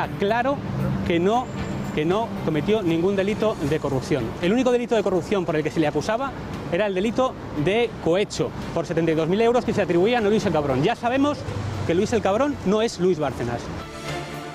queda claro que no cometió ningún delito de corrupción. El único delito de corrupción por el que se le acusaba era el delito de cohecho por 72.000 euros que se atribuían a Luis el Cabrón. Ya sabemos que Luis el Cabrón no es Luis Bárcenas.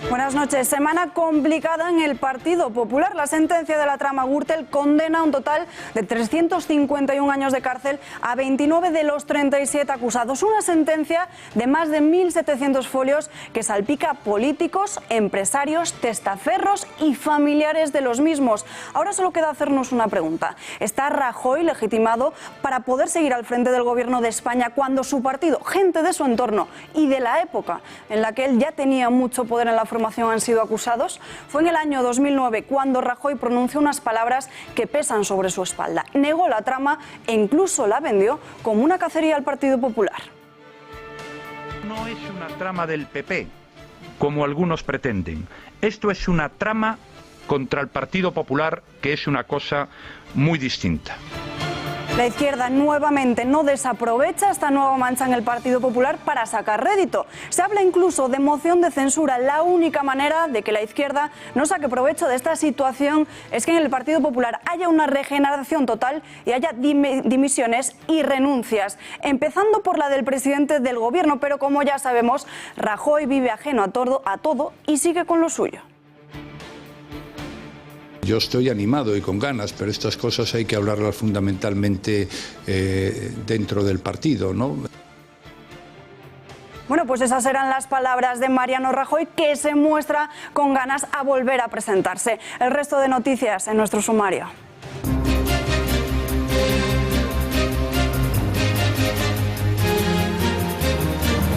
Buenas noches. Semana complicada en el Partido Popular. La sentencia de la trama Gürtel condena un total de 351 años de cárcel a 29 de los 37 acusados. Una sentencia de más de 1.700 folios que salpica a políticos, empresarios, testaferros y familiares de los mismos. Ahora solo queda hacernos una pregunta. ¿Está Rajoy legitimado para poder seguir al frente del gobierno de España cuando su partido, gente de su entorno y de la época en la que él ya tenía mucho poder en la formación han sido acusados? Fue en el año 2009 cuando Rajoy pronunció unas palabras que pesan sobre su espalda. Negó la trama e incluso la vendió como una cacería al Partido Popular. No es una trama del PP, como algunos pretenden. Esto es una trama contra el Partido Popular, que es una cosa muy distinta. La izquierda nuevamente no desaprovecha esta nueva mancha en el Partido Popular para sacar rédito. Se habla incluso de moción de censura. La única manera de que la izquierda no saque provecho de esta situación es que en el Partido Popular haya una regeneración total y haya dimisiones y renuncias, empezando por la del presidente del gobierno. Pero como ya sabemos, Rajoy vive ajeno a todo y sigue con lo suyo. Yo estoy animado y con ganas, pero estas cosas hay que hablarlas fundamentalmente dentro del partido, ¿no? Bueno, pues esas eran las palabras de Mariano Rajoy, que se muestra con ganas a volver a presentarse. El resto de noticias en nuestro sumario.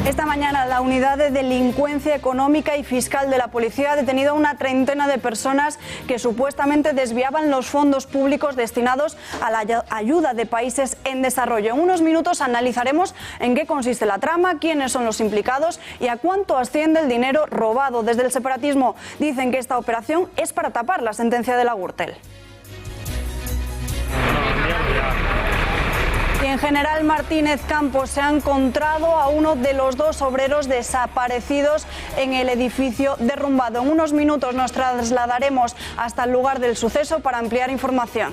Esta mañana la Unidad de Delincuencia Económica y Fiscal de la Policía ha detenido a una treintena de personas que supuestamente desviaban los fondos públicos destinados a la ayuda de países en desarrollo. En unos minutos analizaremos en qué consiste la trama, quiénes son los implicados y a cuánto asciende el dinero robado. Desde el separatismo dicen que esta operación es para tapar la sentencia de la Gürtel. Y en General Martínez Campos se ha encontrado a uno de los dos obreros desaparecidos en el edificio derrumbado. En unos minutos nos trasladaremos hasta el lugar del suceso para ampliar información.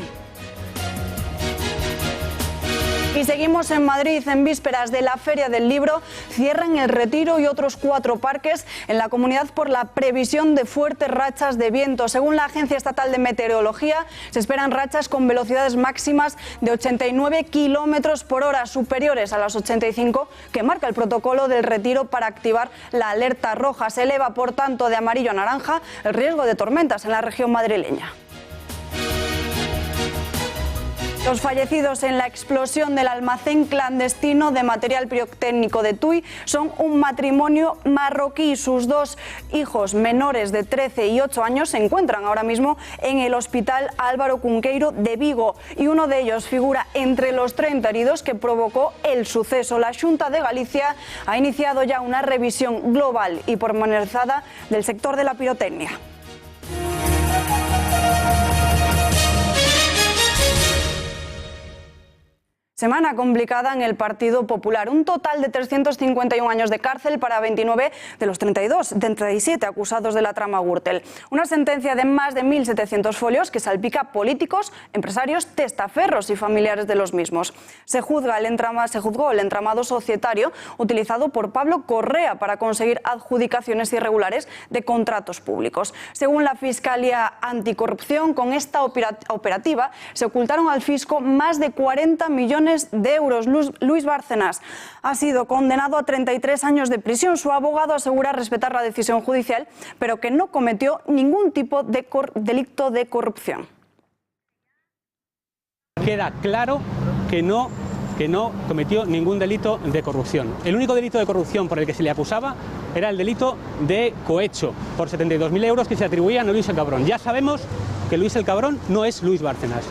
Y seguimos en Madrid. En vísperas de la Feria del Libro cierran El Retiro y otros 4 parques en la comunidad por la previsión de fuertes rachas de viento. Según la Agencia Estatal de Meteorología, se esperan rachas con velocidades máximas de 89 kilómetros por hora, superiores a las 85 que marca el protocolo del Retiro para activar la alerta roja. Se eleva, por tanto, de amarillo a naranja el riesgo de tormentas en la región madrileña. Los fallecidos en la explosión del almacén clandestino de material pirotécnico de Tui son un matrimonio marroquí. Sus 2 hijos menores de 13 y 8 años se encuentran ahora mismo en el Hospital Álvaro Cunqueiro de Vigo y uno de ellos figura entre los 30 heridos que provocó el suceso. La Xunta de Galicia ha iniciado ya una revisión global y pormenorizada del sector de la pirotecnia. Semana complicada en el Partido Popular. Un total de 351 años de cárcel para 29 de los 37 acusados de la trama Gürtel. Una sentencia de más de 1.700 folios que salpica a políticos, empresarios, testaferros y familiares de los mismos. Se juzgó el entramado societario utilizado por Pablo Correa para conseguir adjudicaciones irregulares de contratos públicos. Según la Fiscalía Anticorrupción, con esta operativa se ocultaron al fisco más de 40 millones de euros. Luis Bárcenas ha sido condenado a 33 años de prisión. Su abogado asegura respetar la decisión judicial, pero que no cometió ningún tipo de delito de corrupción. Queda claro que no cometió ningún delito de corrupción. El único delito de corrupción por el que se le acusaba era el delito de cohecho por 72.000 euros que se atribuían a Luis el Cabrón. Ya sabemos que Luis el Cabrón no es Luis Bárcenas.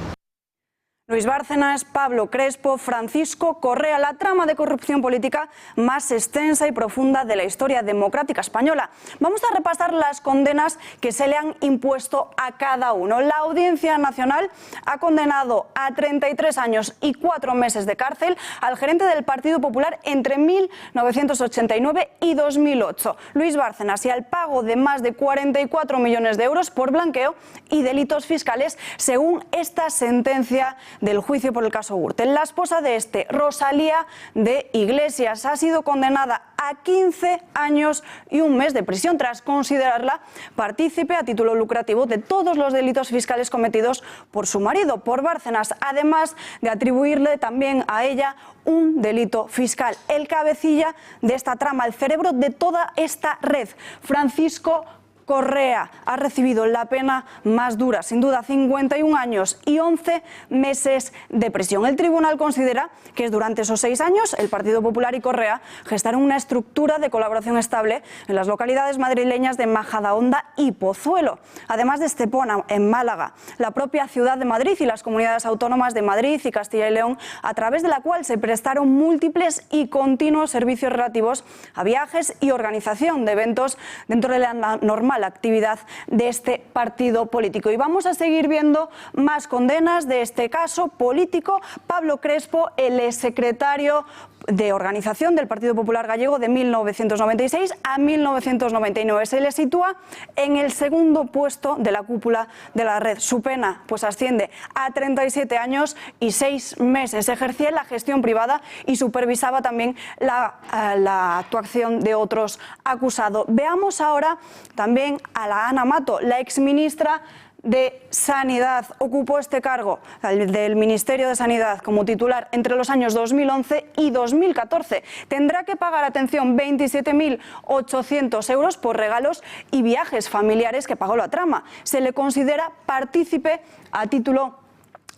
Luis Bárcenas, Pablo Crespo, Francisco Correa, la trama de corrupción política más extensa y profunda de la historia democrática española. Vamos a repasar las condenas que se le han impuesto a cada uno. La Audiencia Nacional ha condenado a 33 años y 4 meses de cárcel al gerente del Partido Popular entre 1989 y 2008, Luis Bárcenas, y al pago de más de 44 millones de euros por blanqueo y delitos fiscales, según esta sentencia del juicio por el caso Gürtel. La esposa de Rosalía de Iglesias, ha sido condenada a 15 años y 1 mes de prisión tras considerarla partícipe a título lucrativo de todos los delitos fiscales cometidos por su marido, por Bárcenas, además de atribuirle también a ella un delito fiscal. El cabecilla de esta trama, el cerebro de toda esta red, Francisco Correa, ha recibido la pena más dura, sin duda, 51 años y 11 meses de prisión. El tribunal considera que durante esos 6 años el Partido Popular y Correa gestaron una estructura de colaboración estable en las localidades madrileñas de Majadahonda y Pozuelo, además de Estepona, en Málaga, la propia ciudad de Madrid y las comunidades autónomas de Madrid y Castilla y León, a través de la cual se prestaron múltiples y continuos servicios relativos a viajes y organización de eventos dentro de la normal actividad de este partido político. Y vamos a seguir viendo más condenas de este caso político. Pablo Crespo, el exsecretario de organización del Partido Popular Gallego de 1996 a 1999. Se le sitúa en el segundo puesto de la cúpula de la red. Su pena pues asciende a 37 años y 6 meses. Ejercía la gestión privada y supervisaba también la actuación de otros acusados. Veamos ahora también a la Ana Mato, la exministra de Sanidad. Ocupó este cargo del Ministerio de Sanidad como titular entre los años 2011 y 2014. Tendrá que pagar, atención, 27.800 euros por regalos y viajes familiares que pagó la trama. Se le considera partícipe a título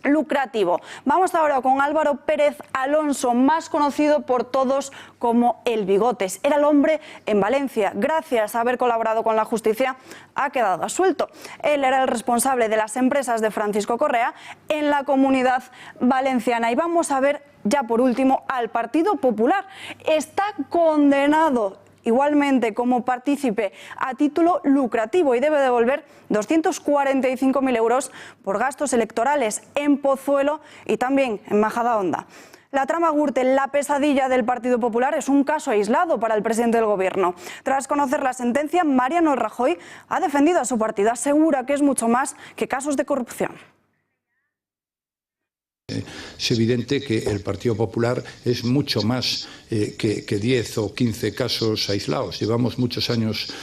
lucrativo. Vamos ahora con Álvaro Pérez Alonso, más conocido por todos como El Bigotes. Era el hombre en Valencia. Gracias a haber colaborado con la justicia, ha quedado absuelto. Él era el responsable de las empresas de Francisco Correa en la Comunidad Valenciana. Y vamos a ver ya por último al Partido Popular. Está condenado igualmente como partícipe a título lucrativo y debe devolver 245.000 euros por gastos electorales en Pozuelo y también en Majadahonda. La trama Gürtel, la pesadilla del Partido Popular, es un caso aislado para el presidente del Gobierno. Tras conocer la sentencia, Mariano Rajoy ha defendido a su partido, asegura que es mucho más que casos de corrupción. Es evidente que el Partido Popular es mucho más que 10 o 15 casos aislados. Llevamos muchos años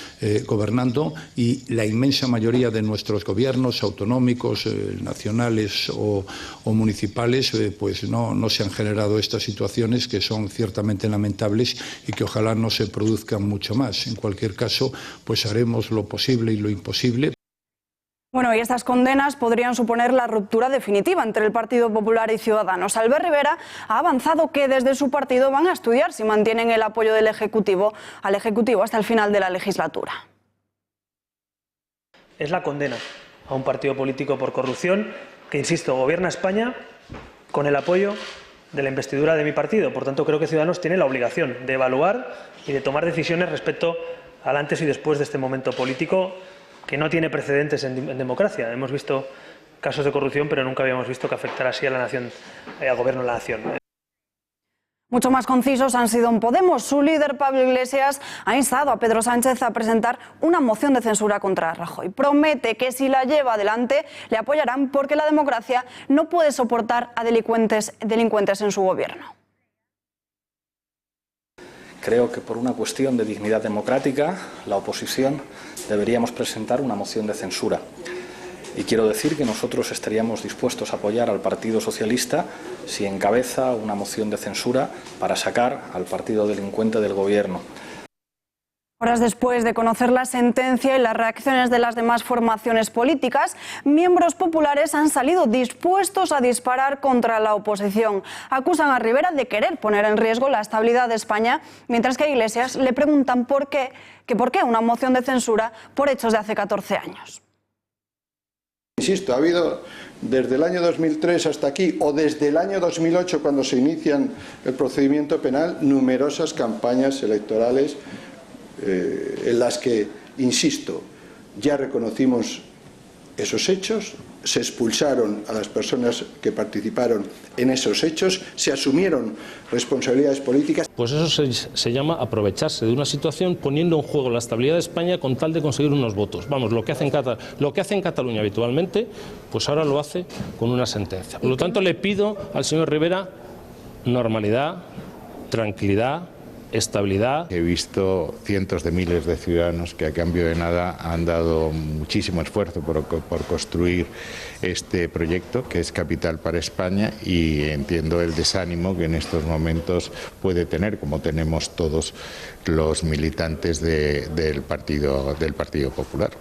gobernando y la inmensa mayoría de nuestros gobiernos autonómicos, nacionales o municipales, pues no se han generado estas situaciones que son ciertamente lamentables y que ojalá no se produzcan mucho más. En cualquier caso, pues haremos lo posible y lo imposible. Bueno, y estas condenas podrían suponer la ruptura definitiva entre el Partido Popular y Ciudadanos. Albert Rivera ha avanzado que desde su partido van a estudiar si mantienen el apoyo del Ejecutivo al Ejecutivo hasta el final de la legislatura. Es la condena a un partido político por corrupción que, insisto, gobierna España con el apoyo de la investidura de mi partido. Por tanto, creo que Ciudadanos tiene la obligación de evaluar y de tomar decisiones respecto al antes y después de este momento político que no tiene precedentes en democracia. Hemos visto casos de corrupción, pero nunca habíamos visto que afectara así a la nación, al gobierno de la nación. Mucho más concisos han sido en Podemos. Su líder, Pablo Iglesias, ha instado a Pedro Sánchez a presentar una moción de censura contra Rajoy. Promete que si la lleva adelante le apoyarán porque la democracia no puede soportar a delincuentes en su gobierno. Creo que por una cuestión de dignidad democrática, la oposición deberíamos presentar una moción de censura. Y quiero decir que nosotros estaríamos dispuestos a apoyar al Partido Socialista si encabeza una moción de censura para sacar al partido delincuente del Gobierno. Horas después de conocer la sentencia y las reacciones de las demás formaciones políticas, miembros populares han salido dispuestos a disparar contra la oposición. Acusan a Rivera de querer poner en riesgo la estabilidad de España, mientras que a Iglesias le preguntan por qué una moción de censura por hechos de hace 14 años. Insisto, ha habido desde el año 2003 hasta aquí, o desde el año 2008 cuando se inician el procedimiento penal, numerosas campañas electorales en las que, insisto, ya reconocimos esos hechos, se expulsaron a las personas que participaron en esos hechos, se asumieron responsabilidades políticas. Pues eso se llama aprovecharse de una situación poniendo en juego la estabilidad de España con tal de conseguir unos votos. Vamos, lo que hace en Cataluña habitualmente, pues ahora lo hace con una sentencia. Por lo tanto, le pido al señor Rivera normalidad, tranquilidad, estabilidad. He visto cientos de miles de ciudadanos que a cambio de nada han dado muchísimo esfuerzo por construir este proyecto que es capital para España, y entiendo el desánimo que en estos momentos puede tener, como tenemos todos los militantes del Partido Popular.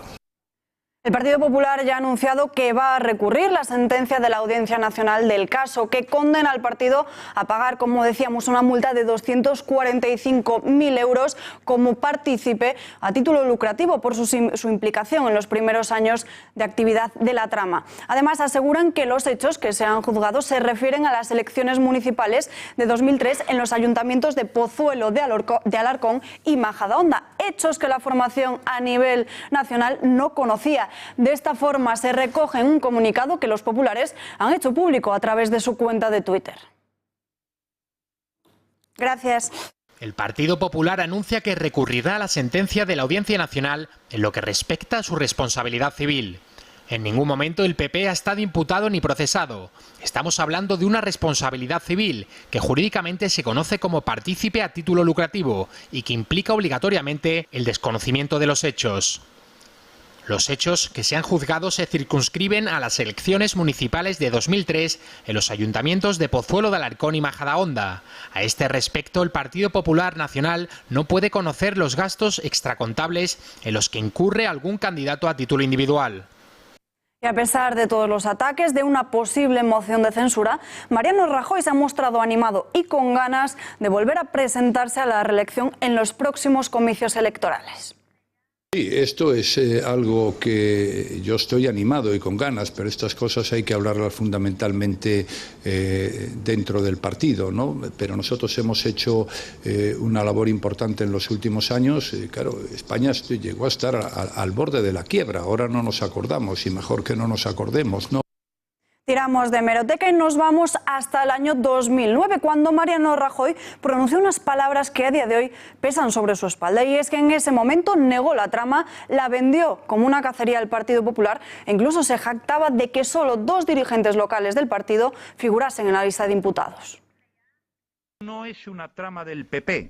El Partido Popular ya ha anunciado que va a recurrir la sentencia de la Audiencia Nacional del caso, que condena al partido a pagar, como decíamos, una multa de 245.000 euros como partícipe a título lucrativo por su implicación en los primeros años de actividad de la trama. Además, aseguran que los hechos que se han juzgado se refieren a las elecciones municipales de 2003 en los ayuntamientos de Pozuelo de Alarcón y Majadahonda, hechos que la formación a nivel nacional no conocía. De esta forma se recoge en un comunicado que los populares han hecho público a través de su cuenta de Twitter. Gracias. El Partido Popular anuncia que recurrirá a la sentencia de la Audiencia Nacional en lo que respecta a su responsabilidad civil. En ningún momento el PP ha estado imputado ni procesado. Estamos hablando de una responsabilidad civil que jurídicamente se conoce como partícipe a título lucrativo y que implica obligatoriamente el desconocimiento de los hechos. Los hechos que se han juzgado se circunscriben a las elecciones municipales de 2003 en los ayuntamientos de Pozuelo de Alarcón y Majadahonda. A este respecto, el Partido Popular Nacional no puede conocer los gastos extracontables en los que incurre algún candidato a título individual. Y a pesar de todos los ataques de una posible moción de censura, Mariano Rajoy se ha mostrado animado y con ganas de volver a presentarse a la reelección en los próximos comicios electorales. Sí, esto es algo que yo estoy animado y con ganas, pero estas cosas hay que hablarlas fundamentalmente dentro del partido, ¿no? Pero nosotros hemos hecho una labor importante en los últimos años. Claro, España llegó a estar al borde de la quiebra, ahora no nos acordamos y mejor que no nos acordemos, ¿no? Tiramos de hemeroteca y nos vamos hasta el año 2009, cuando Mariano Rajoy pronunció unas palabras que a día de hoy pesan sobre su espalda. Y es que en ese momento negó la trama, la vendió como una cacería al Partido Popular e incluso se jactaba de que solo 2 dirigentes locales del partido figurasen en la lista de imputados. No es una trama del PP,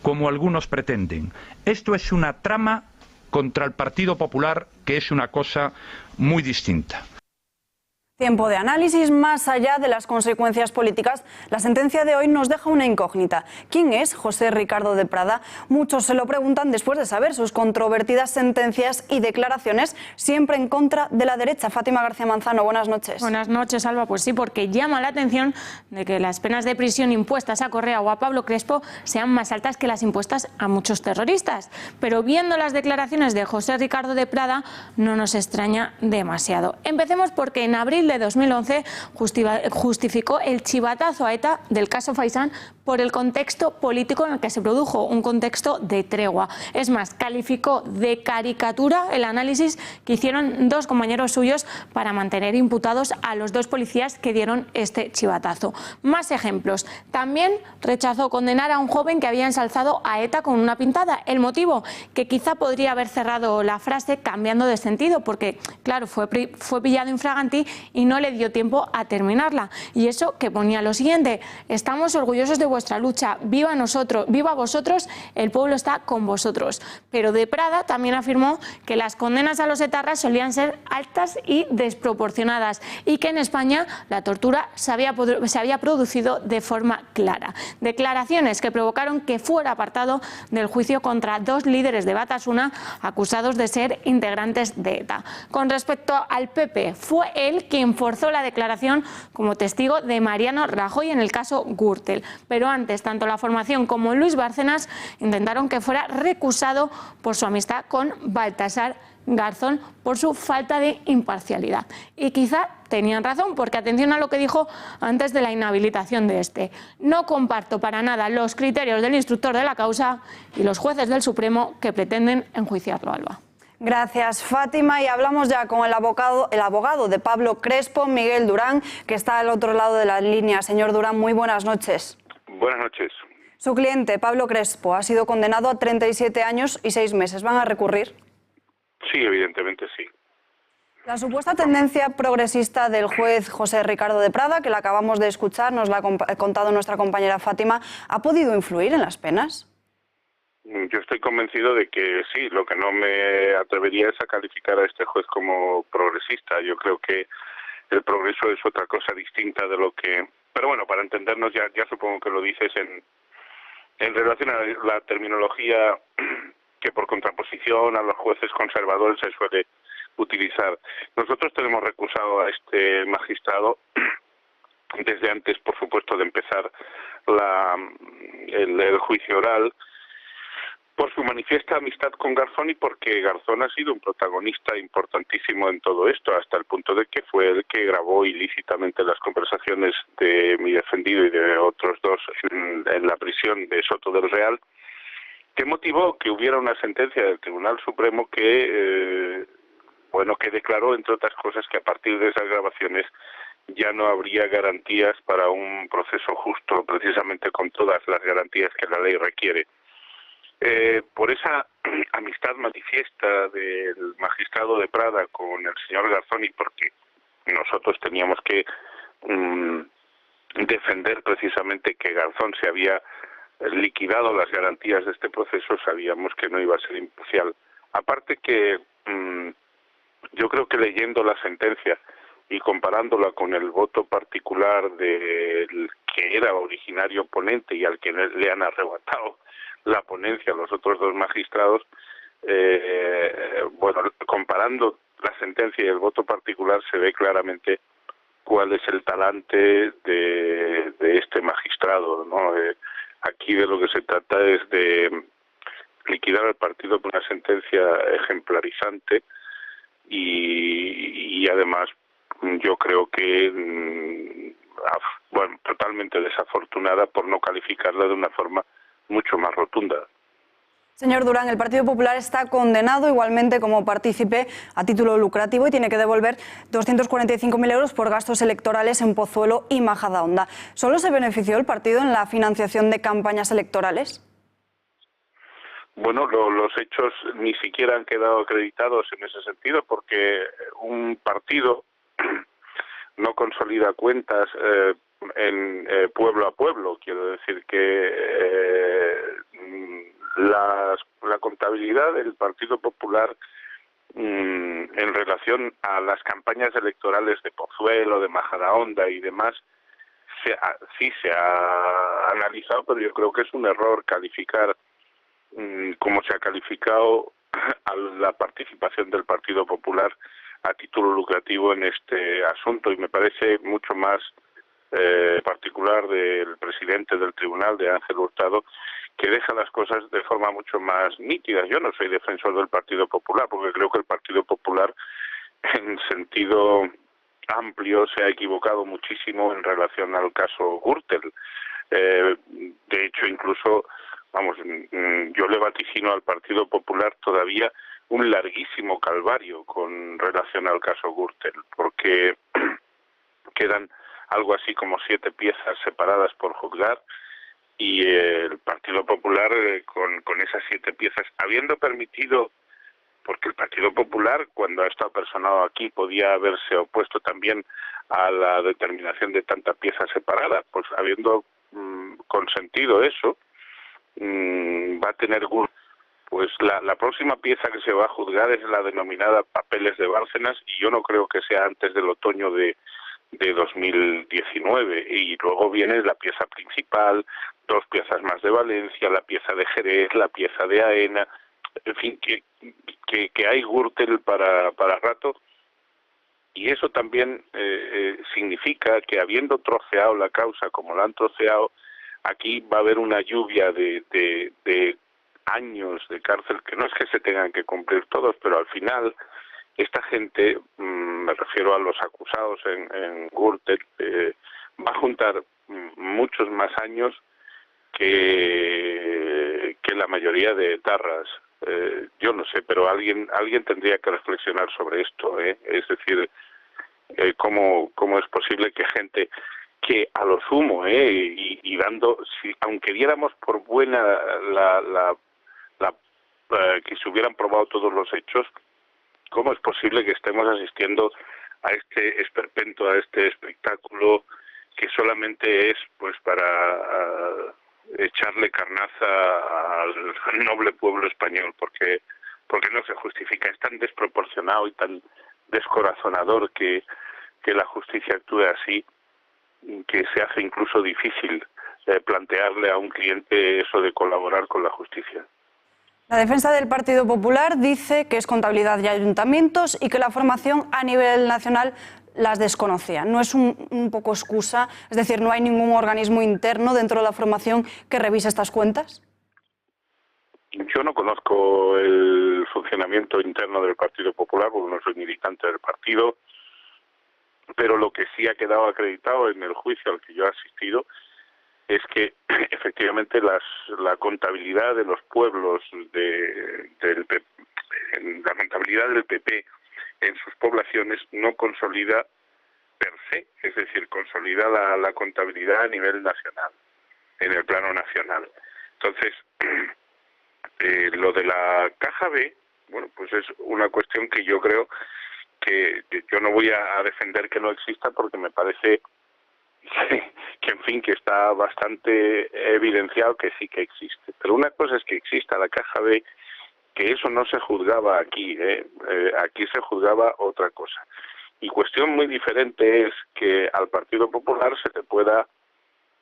como algunos pretenden. Esto es una trama contra el Partido Popular, que es una cosa muy distinta. Tiempo de análisis. Más allá de las consecuencias políticas, la sentencia de hoy nos deja una incógnita. ¿Quién es José Ricardo de Prada? Muchos se lo preguntan después de saber sus controvertidas sentencias y declaraciones siempre en contra de la derecha. Fátima García Manzano, buenas noches. Buenas noches, Alba. Pues sí, porque llama la atención de que las penas de prisión impuestas a Correa o a Pablo Crespo sean más altas que las impuestas a muchos terroristas. Pero viendo las declaraciones de José Ricardo de Prada, no nos extraña demasiado. Empecemos porque en abril de 2011 justificó el chivatazo a ETA del caso Faisán por el contexto político en el que se produjo, un contexto de tregua. Es más, calificó de caricatura el análisis que hicieron 2 compañeros suyos para mantener imputados a los 2 policías que dieron este chivatazo. Más ejemplos. También rechazó condenar a un joven que había ensalzado a ETA con una pintada. El motivo, que quizá podría haber cerrado la frase cambiando de sentido, porque, claro, fue pillado infraganti y no le dio tiempo a terminarla. Y eso que ponía lo siguiente: estamos orgullosos de vuestra lucha, viva vosotros, el pueblo está con vosotros. Pero de Prada también afirmó que las condenas a los etarras solían ser altas y desproporcionadas y que en España la tortura se había producido de forma clara. Declaraciones que provocaron que fuera apartado del juicio contra 2 líderes de Batasuna acusados de ser integrantes de ETA. Con respecto al PP, fue él quien forzó la declaración como testigo de Mariano Rajoy en el caso Gürtel. Pero antes, tanto la formación como Luis Bárcenas intentaron que fuera recusado por su amistad con Baltasar Garzón por su falta de imparcialidad. Y quizá tenían razón, porque atención a lo que dijo antes de la inhabilitación de este. No comparto para nada los criterios del instructor de la causa y los jueces del Supremo que pretenden enjuiciarlo, Alba. Gracias, Fátima. Y hablamos ya con el abogado de Pablo Crespo, Miguel Durán, que está al otro lado de la línea. Señor Durán, muy buenas noches. Buenas noches. Su cliente, Pablo Crespo, ha sido condenado a 37 años y 6 meses. ¿Van a recurrir? Sí, evidentemente sí. La supuesta tendencia progresista del juez José Ricardo de Prada, que la acabamos de escuchar, nos la ha contado nuestra compañera Fátima, ¿ha podido influir en las penas? Yo estoy convencido de que sí. Lo que no me atrevería es a calificar a este juez como progresista. Yo creo que el progreso es otra cosa distinta de lo que... Pero bueno, para entendernos, ya supongo que lo dices en relación a la terminología que por contraposición a los jueces conservadores se suele utilizar. Nosotros tenemos recusado a este magistrado desde antes, por supuesto, de empezar el juicio oral, por su manifiesta amistad con Garzón y porque Garzón ha sido un protagonista importantísimo en todo esto, hasta el punto de que fue el que grabó ilícitamente las conversaciones de mi defendido y de otros dos en la prisión de Soto del Real, que motivó que hubiera una sentencia del Tribunal Supremo que declaró, entre otras cosas, que a partir de esas grabaciones ya no habría garantías para un proceso justo, precisamente con todas las garantías que la ley requiere. Por esa amistad manifiesta del magistrado de Prada con el señor Garzón, y porque nosotros teníamos que defender precisamente que Garzón se había liquidado las garantías de este proceso, sabíamos que no iba a ser imparcial. Aparte que yo creo que leyendo la sentencia y comparándola con el voto particular del que era originario ponente y al que le han arrebatado la ponencia a los otros dos magistrados, comparando la sentencia y el voto particular se ve claramente cuál es el talante de este magistrado, ¿no? Aquí de lo que se trata es de liquidar al partido por una sentencia ejemplarizante y además yo creo que totalmente desafortunada, por no calificarla de una forma mucho más rotunda. Señor Durán, el Partido Popular está condenado igualmente como partícipe a título lucrativo y tiene que devolver 245.000 euros por gastos electorales en Pozuelo y Majadahonda. ¿Solo se benefició el partido en la financiación de campañas electorales? Bueno, los hechos ni siquiera han quedado acreditados en ese sentido, porque un partido no consolida cuentas en pueblo a pueblo. Quiero decir que la contabilidad del Partido Popular en relación a las campañas electorales de Pozuelo, de Majadahonda y demás, sí se ha analizado, pero yo creo que es un error calificar como se ha calificado a la participación del Partido Popular a título lucrativo en este asunto, y me parece mucho más particular del presidente del tribunal, de Ángel Hurtado, que deja las cosas de forma mucho más nítida. Yo no soy defensor del Partido Popular, porque creo que el Partido Popular, en sentido amplio, se ha equivocado muchísimo en relación al caso Gürtel. De hecho, incluso, yo le vaticino al Partido Popular todavía un larguísimo calvario con relación al caso Gürtel, porque quedan algo así como 7 piezas separadas por juzgar, y el Partido Popular con esas 7 piezas, habiendo permitido, porque el Partido Popular, cuando ha estado personado aquí, podía haberse opuesto también a la determinación de tanta pieza separada, pues habiendo consentido eso, va a tener pues la próxima pieza que se va a juzgar es la denominada Papeles de Bárcenas, y yo no creo que sea antes del otoño de 2019, y luego viene la pieza principal, 2 piezas más de Valencia, la pieza de Jerez, la pieza de Aena, en fin, que hay Gürtel para rato, y eso también significa que, habiendo troceado la causa como la han troceado, aquí va a haber una lluvia de años de cárcel, que no es que se tengan que cumplir todos, pero al final esta gente, me refiero a los acusados en Gürtel, va a juntar muchos más años que la mayoría de etarras. Yo no sé, pero alguien tendría que reflexionar sobre esto, es decir, cómo es posible que gente que a lo sumo, y dando, aunque diéramos por buena que se hubieran probado todos los hechos, cómo es posible que estemos asistiendo a este esperpento, a este espectáculo que solamente es pues para echarle carnaza al noble pueblo español, porque no se justifica. Es tan desproporcionado y tan descorazonador que la justicia actúe así, que se hace incluso difícil plantearle a un cliente eso de colaborar con la justicia. La defensa del Partido Popular dice que es contabilidad de ayuntamientos y que la formación a nivel nacional las desconocía. ¿No es un poco excusa? Es decir, ¿no hay ningún organismo interno dentro de la formación que revise estas cuentas? Yo no conozco el funcionamiento interno del Partido Popular porque no soy militante del partido, pero lo que sí ha quedado acreditado en el juicio al que yo he asistido es que efectivamente la contabilidad de los pueblos la contabilidad del PP en sus poblaciones no consolida per se, es decir, consolida la contabilidad a nivel nacional, en el plano nacional. Entonces, lo de la caja B, bueno, pues es una cuestión que yo creo que yo no voy a defender que no exista porque me parece que en fin, que está bastante evidenciado que sí que existe. Pero una cosa es que exista la caja B, que eso no se juzgaba aquí, aquí se juzgaba otra cosa. Y cuestión muy diferente es que al Partido Popular se le pueda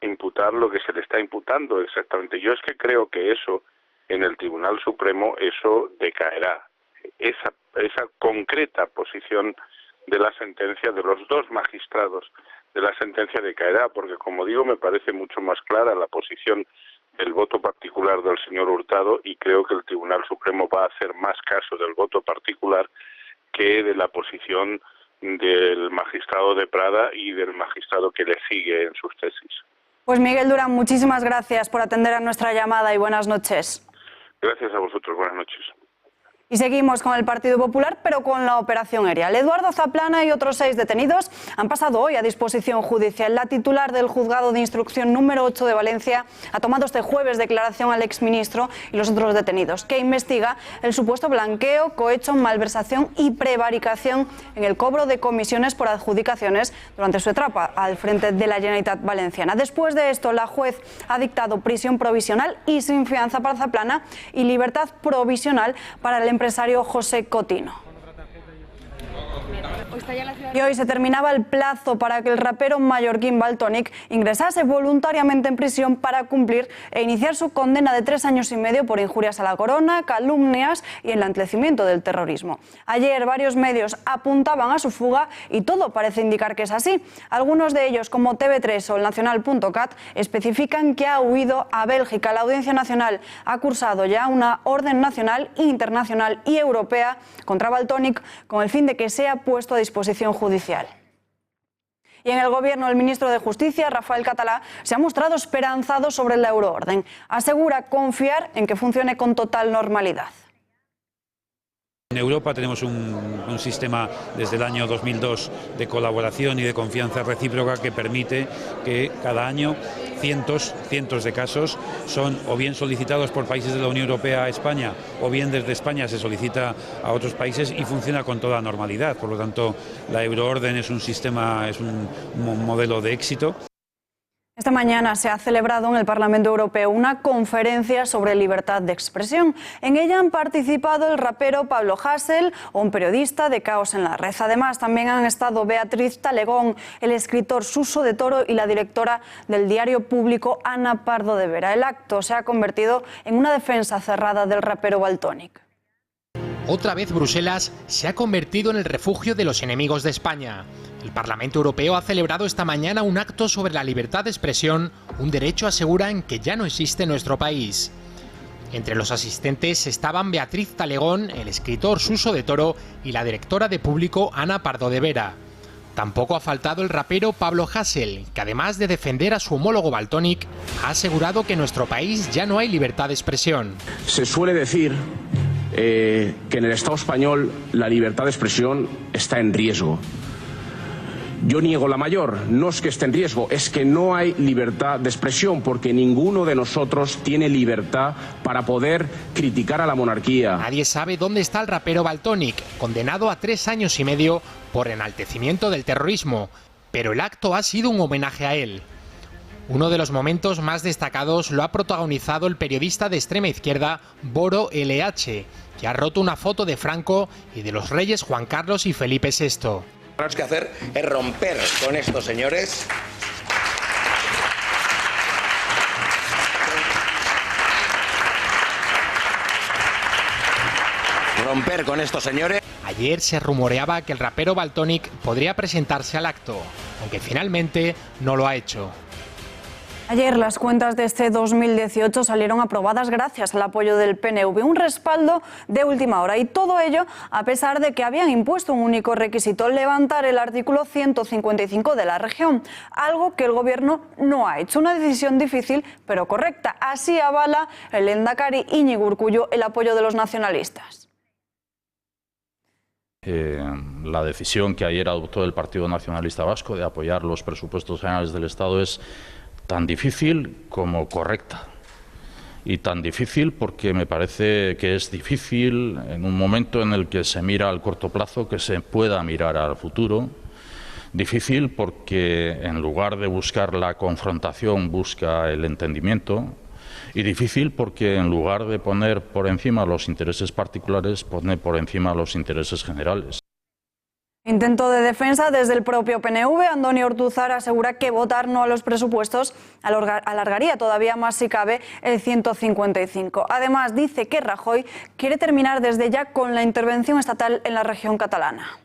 imputar lo que se le está imputando exactamente. Yo es que creo que eso, en el Tribunal Supremo, eso decaerá. Esa concreta posición de la sentencia de los dos magistrados de la sentencia decaerá, porque como digo, me parece mucho más clara la posición del voto particular del señor Hurtado y creo que el Tribunal Supremo va a hacer más caso del voto particular que de la posición del magistrado de Prada y del magistrado que le sigue en sus tesis. Pues Miguel Durán, muchísimas gracias por atender a nuestra llamada y buenas noches. Gracias a vosotros, buenas noches. Y seguimos con el Partido Popular, pero con la operación Erial. Eduardo Zaplana y otros 6 detenidos han pasado hoy a disposición judicial. La titular del Juzgado de Instrucción número 8 de Valencia ha tomado este jueves declaración al exministro y los otros detenidos, que investiga el supuesto blanqueo, cohecho, malversación y prevaricación en el cobro de comisiones por adjudicaciones durante su etapa al frente de la Generalitat Valenciana. Después de esto, la juez ha dictado prisión provisional y sin fianza para Zaplana y libertad provisional para el empresario José Cotino. Y hoy se terminaba el plazo para que el rapero mallorquín Valtònyc ingresase voluntariamente en prisión para cumplir e iniciar su condena de 3 años y medio por injurias a la corona, calumnias y enaltecimiento del terrorismo. Ayer varios medios apuntaban a su fuga y todo parece indicar que es así. Algunos de ellos, como TV3 o el Nacional.cat, especifican que ha huido a Bélgica. La Audiencia Nacional ha cursado ya una orden nacional, internacional y europea contra Valtònyc con el fin de que sea puesto a disposición judicial. Y en el Gobierno, el ministro de Justicia, Rafael Català, se ha mostrado esperanzado sobre la euroorden. Asegura confiar en que funcione con total normalidad. En Europa tenemos un sistema desde el año 2002 de colaboración y de confianza recíproca que permite que cada año cientos de casos son o bien solicitados por países de la Unión Europea a España o bien desde España se solicita a otros países y funciona con toda normalidad. Por lo tanto, la euroorden es un sistema, es un modelo de éxito. Esta mañana se ha celebrado en el Parlamento Europeo una conferencia sobre libertad de expresión. En ella han participado el rapero Pablo Hasél o un periodista de Caos en la Red. Además, también han estado Beatriz Talegón, el escritor Suso de Toro y la directora del diario público Ana Pardo de Vera. El acto se ha convertido en una defensa cerrada del rapero Valtònyc. Otra vez Bruselas se ha convertido en el refugio de los enemigos de España. El Parlamento Europeo ha celebrado esta mañana un acto sobre la libertad de expresión, un derecho aseguran que ya no existe en nuestro país. Entre los asistentes estaban Beatriz Talegón, el escritor Suso de Toro y la directora de público Ana Pardo de Vera. Tampoco ha faltado el rapero Pablo Hasél, que además de defender a su homólogo Valtonyc, ha asegurado que en nuestro país ya no hay libertad de expresión. Se suele decir que en el Estado español la libertad de expresión está en riesgo. Yo niego la mayor, no es que esté en riesgo, es que no hay libertad de expresión porque ninguno de nosotros tiene libertad para poder criticar a la monarquía. Nadie sabe dónde está el rapero Valtonyc, condenado a 3 años y medio por enaltecimiento del terrorismo, pero el acto ha sido un homenaje a él. Uno de los momentos más destacados lo ha protagonizado el periodista de extrema izquierda Boro LH, que ha roto una foto de Franco y de los reyes Juan Carlos y Felipe VI. Lo que tenemos que hacer es romper con estos señores. Romper con estos señores. Ayer se rumoreaba que el rapero Valtonyc podría presentarse al acto, aunque finalmente no lo ha hecho. Ayer las cuentas de este 2018 salieron aprobadas gracias al apoyo del PNV, un respaldo de última hora, y todo ello a pesar de que habían impuesto un único requisito: levantar el artículo 155 de la región, algo que el Gobierno no ha hecho. Una decisión difícil pero correcta. Así avala el lehendakari Iñigo Urkullu el apoyo de los nacionalistas. La decisión que ayer adoptó el Partido Nacionalista Vasco de apoyar los presupuestos generales del Estado es tan difícil como correcta. Y tan difícil porque me parece que es difícil en un momento en el que se mira al corto plazo que se pueda mirar al futuro. Difícil porque en lugar de buscar la confrontación busca el entendimiento. Y difícil porque en lugar de poner por encima los intereses particulares pone por encima los intereses generales. Intento de defensa desde el propio PNV. Andoni Ortuzar asegura que votar no a los presupuestos alargaría todavía más, si cabe, el 155. Además, dice que Rajoy quiere terminar desde ya con la intervención estatal en la región catalana.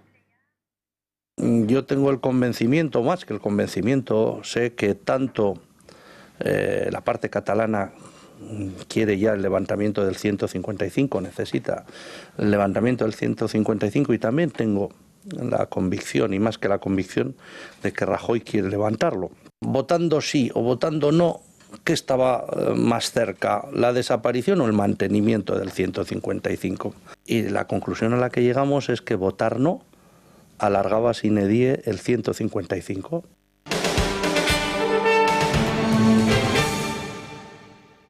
Yo tengo el convencimiento, más que el convencimiento, sé que tanto la parte catalana quiere ya el levantamiento del 155, necesita el levantamiento del 155, y también tengo la convicción, y más que la convicción, de que Rajoy quiere levantarlo. Votando sí o votando no, ¿qué estaba más cerca? ¿La desaparición o el mantenimiento del 155? Y la conclusión a la que llegamos es que votar no alargaba sine die el 155.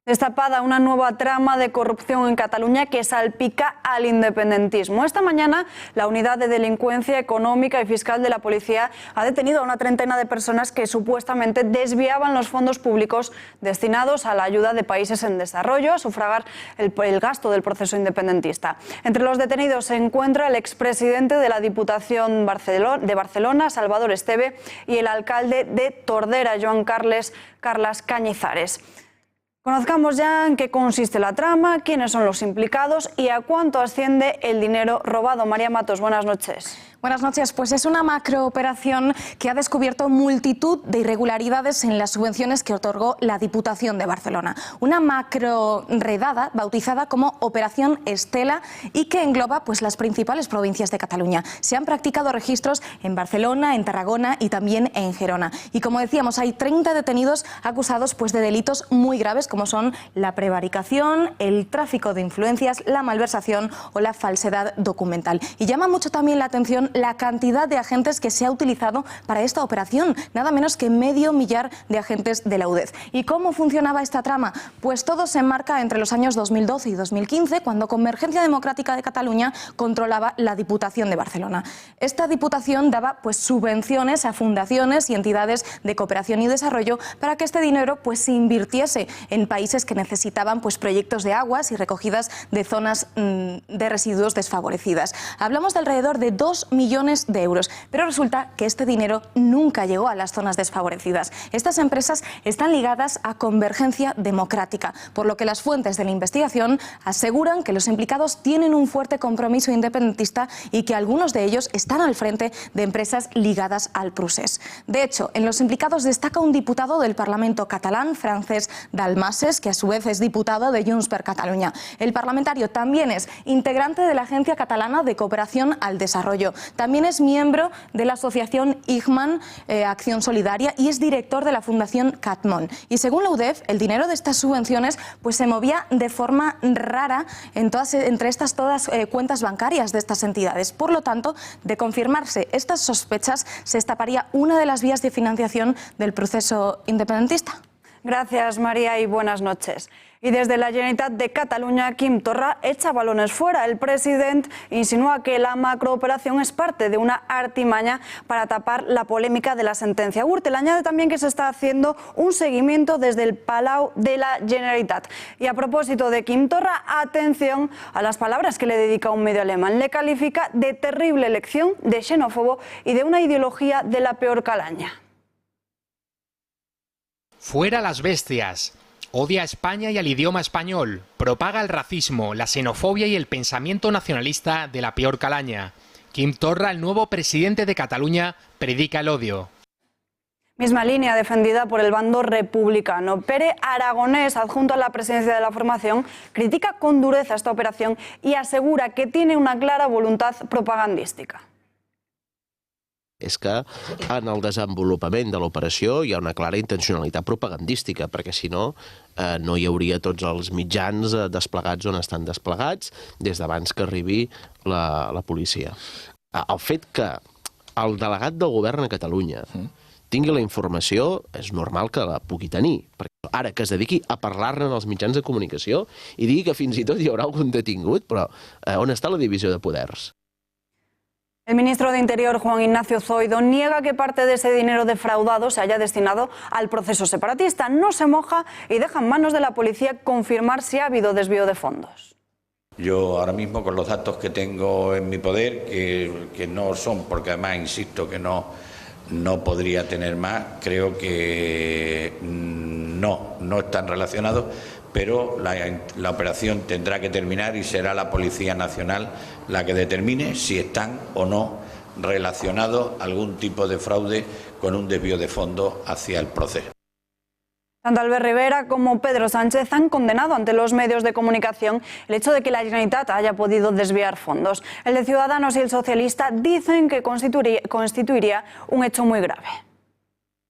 Destapada una nueva trama de corrupción en Cataluña que salpica al independentismo. Esta mañana, la Unidad de Delincuencia Económica y Fiscal de la Policía ha detenido a una treintena de personas que supuestamente desviaban los fondos públicos destinados a la ayuda de países en desarrollo a sufragar el gasto del proceso independentista. Entre los detenidos se encuentra el expresidente de la Diputación de Barcelona, Salvador Esteve, y el alcalde de Tordera, Joan Carles Cañizares. Conozcamos ya en qué consiste la trama, quiénes son los implicados y a cuánto asciende el dinero robado. María Matos, buenas noches. Buenas noches. Pues es una macrooperación que ha descubierto multitud de irregularidades en las subvenciones que otorgó la Diputación de Barcelona. Una macroredada bautizada como Operación Estela y que engloba pues las principales provincias de Cataluña. Se han practicado registros en Barcelona, en Tarragona y también en Gerona. Y como decíamos, hay 30 detenidos acusados pues de delitos muy graves como son la prevaricación, el tráfico de influencias, la malversación o la falsedad documental. Y llama mucho también la atención la cantidad de agentes que se ha utilizado para esta operación, nada menos que 500.000 de agentes de la UDEF. ¿Y cómo funcionaba esta trama? Pues todo se enmarca entre los años 2012 y 2015, cuando Convergencia Democrática de Cataluña controlaba la Diputación de Barcelona. Esta Diputación daba pues subvenciones a fundaciones y entidades de cooperación y desarrollo para que este dinero pues se invirtiese en países que necesitaban pues proyectos de aguas y recogidas de zonas de residuos desfavorecidas. Hablamos de alrededor de 2 millones de euros. Pero resulta que este dinero nunca llegó a las zonas desfavorecidas. Estas empresas están ligadas a Convergencia Democrática, por lo que las fuentes de la investigación aseguran que los implicados tienen un fuerte compromiso independentista y que algunos de ellos están al frente de empresas ligadas al procés. De hecho, en los implicados destaca un diputado del Parlamento catalán, Francesc Dalmases, que a su vez es diputado de Junts per Catalunya. El parlamentario también es integrante de la Agencia Catalana de Cooperación al Desarrollo. También es miembro de la asociación IGMAN, Acción Solidaria, y es director de la Fundación Catmon. Y según la UDEF, el dinero de estas subvenciones pues se movía de forma rara entre estas todas cuentas bancarias de estas entidades. Por lo tanto, de confirmarse estas sospechas, se destaparía una de las vías de financiación del proceso independentista. Gracias, María, y buenas noches. Y desde la Generalitat de Cataluña, Quim Torra echa balones fuera. El presidente insinúa que la macrooperación es parte de una artimaña para tapar la polémica de la sentencia Gürtel. Añade también que se está haciendo un seguimiento desde el Palau de la Generalitat. Y a propósito de Quim Torra, atención a las palabras que le dedica un medio alemán. Le califica de terrible elección, de xenófobo y de una ideología de la peor calaña. Fuera las bestias. Odia a España y al idioma español. Propaga el racismo, la xenofobia y el pensamiento nacionalista de la peor calaña. Quim Torra, el nuevo presidente de Cataluña, predica el odio. Misma línea defendida por el bando republicano. Pere Aragonés, adjunto a la presidencia de la formación, critica con dureza esta operación y asegura que tiene una clara voluntad propagandística. És que en el desenvolupament de l'operació hi ha una clara intencionalitat propagandística, perquè si no, no hi hauria tots els mitjans desplegats on estan desplegats des d'abans que arribi la policia. El fet que el delegat del govern a Catalunya tingui la informació és normal que la pugui tenir, perquè ara que es dediqui a parlar-ne en els mitjans de comunicació i digui que fins i tot hi haurà algun detingut, però on està la divisió de poders? El ministro de Interior, Juan Ignacio Zoido, niega que parte de ese dinero defraudado se haya destinado al proceso separatista. No se moja y deja en manos de la policía confirmar si ha habido desvío de fondos. Yo ahora mismo, con los datos que tengo en mi poder, que no son, porque además insisto que no podría tener más, creo que no están relacionados, pero la operación tendrá que terminar y será la Policía Nacional la que determine si están o no relacionados algún tipo de fraude con un desvío de fondos hacia el proceso. Tanto Albert Rivera como Pedro Sánchez han condenado ante los medios de comunicación el hecho de que la Generalitat haya podido desviar fondos. El de Ciudadanos y el socialista dicen que constituiría un hecho muy grave.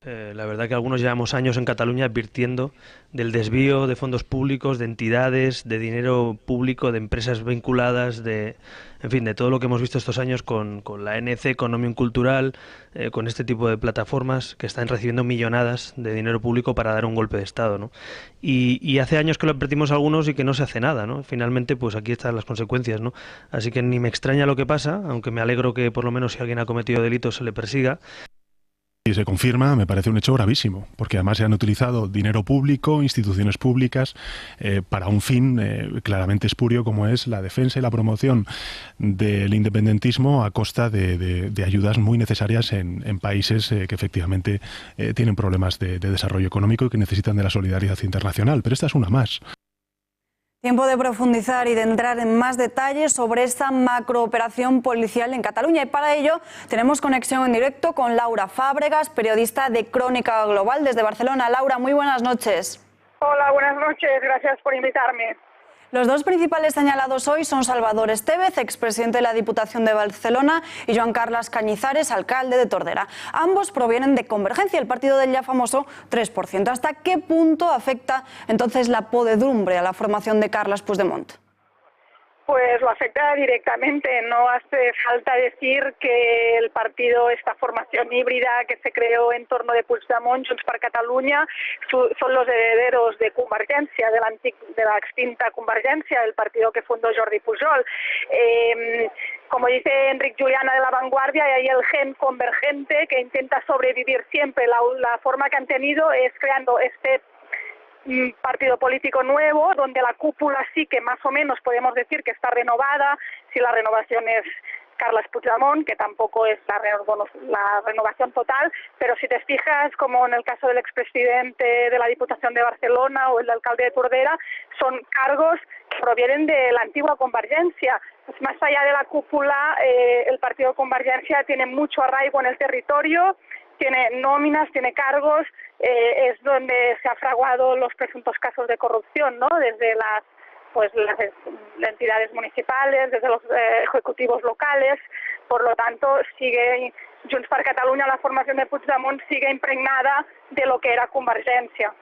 La verdad que algunos llevamos años en Cataluña advirtiendo del desvío de fondos públicos, de entidades, de dinero público, de empresas vinculadas, en fin, de todo lo que hemos visto estos años con la NC, con Òmnium Cultural, con este tipo de plataformas que están recibiendo millonadas de dinero público para dar un golpe de Estado, ¿no? Y hace años que lo advertimos a algunos y que no se hace nada, ¿no? Finalmente, pues aquí están las consecuencias, ¿no? Así que ni me extraña lo que pasa, aunque me alegro que por lo menos si alguien ha cometido delitos se le persiga. Y se confirma, me parece un hecho gravísimo, porque además se han utilizado dinero público, instituciones públicas, para un fin claramente espurio como es la defensa y la promoción del independentismo a costa de ayudas muy necesarias en países que efectivamente tienen problemas de desarrollo económico y que necesitan de la solidaridad internacional. Pero esta es una más. Tiempo de profundizar y de entrar en más detalles sobre esta macrooperación policial en Cataluña. Y para ello tenemos conexión en directo con Laura Fábregas, periodista de Crónica Global desde Barcelona. Laura, muy buenas noches. Hola, buenas noches. Gracias por invitarme. Los dos principales señalados hoy son Salvador Estévez, expresidente de la Diputación de Barcelona, y Joan Carles Cañizares, alcalde de Tordera. Ambos provienen de Convergencia, el partido del ya famoso 3%. ¿Hasta qué punto afecta entonces la podredumbre a la formación de Carles Puigdemont? Pues lo afecta directamente. No hace falta decir que el partido, esta formación híbrida que se creó en torno de Puigdemont, Junts per Catalunya, son los herederos de Convergencia, de la extinta Convergencia, el partido que fundó Jordi Pujol. Como dice Enric Juliana de La Vanguardia, hay el gen convergente que intenta sobrevivir siempre. La forma que han tenido es creando este partido político nuevo, donde la cúpula sí que más o menos podemos decir que está renovada. Si la renovación es Carles Puigdemont, que tampoco es la renovación total, pero si te fijas, como en el caso del expresidente de la Diputación de Barcelona o el alcalde de Tordera, son cargos que provienen de la antigua Convergencia. Pues más allá de la cúpula, el partido Convergencia tiene mucho arraigo en el territorio, tiene nóminas, tiene cargos, es donde se han fraguado los presuntos casos de corrupción, ¿no? Desde las entidades municipales, desde los ejecutivos locales. Por lo tanto, sigue Junts per Catalunya, la formación de Puigdemont sigue impregnada de lo que era Convergencia.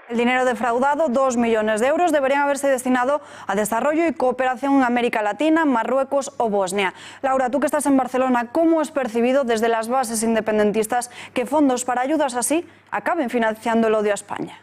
El dinero defraudado, 2 millones de euros, deberían haberse destinado a desarrollo y cooperación en América Latina, Marruecos o Bosnia. Laura, tú que estás en Barcelona, ¿cómo has percibido desde las bases independentistas que fondos para ayudas así acaben financiando el odio a España?